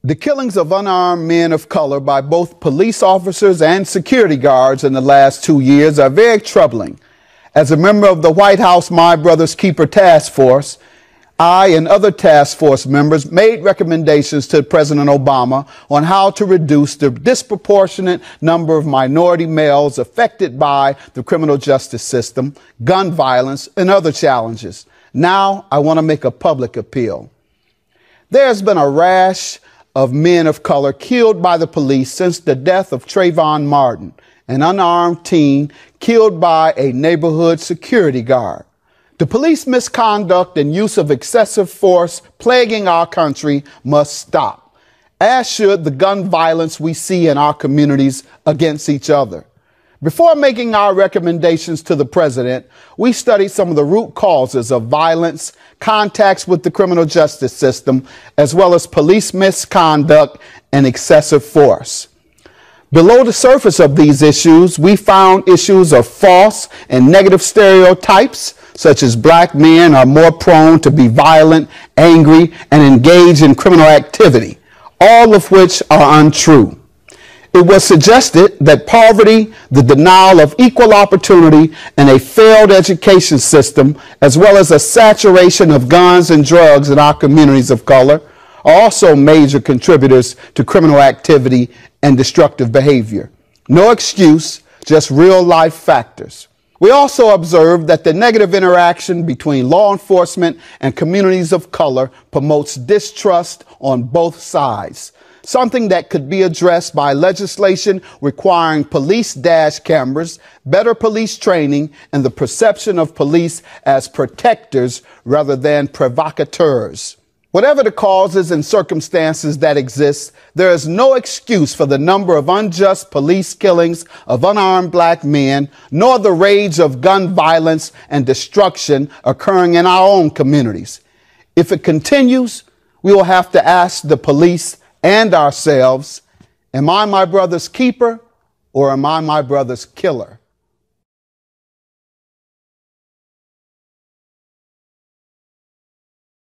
The killings of unarmed men of color by both police officers and security guards in the last 2 years are very troubling. As a member of the White House My Brother's Keeper Task Force, I and other task force members made recommendations to President Obama on how to reduce the disproportionate number of minority males affected by the criminal justice system, gun violence, and other challenges. Now, I want to make a public appeal. There has been a rash of men of color killed by the police since the death of Trayvon Martin, an unarmed teen killed by a neighborhood security guard. The police misconduct and use of excessive force plaguing our country must stop, as should the gun violence we see in our communities against each other. Before making our recommendations to the president, we studied some of the root causes of violence, contacts with the criminal justice system, as well as police misconduct and excessive force. Below the surface of these issues, we found issues of false and negative stereotypes, such as black men are more prone to be violent, angry, and engage in criminal activity, all of which are untrue. It was suggested that poverty, the denial of equal opportunity, and a failed education system, as well as a saturation of guns and drugs in our communities of color, are also major contributors to criminal activity and destructive behavior. No excuse, just real-life factors. We also observed that the negative interaction between law enforcement and communities of color promotes distrust on both sides, something that could be addressed by legislation requiring police dash cameras, better police training, and the perception of police as protectors rather than provocateurs. Whatever the causes and circumstances that exist, there is no excuse for the number of unjust police killings of unarmed black men, nor the rage of gun violence and destruction occurring in our own communities. If it continues, we will have to ask the police and ourselves, am I my brother's keeper or am I my brother's killer?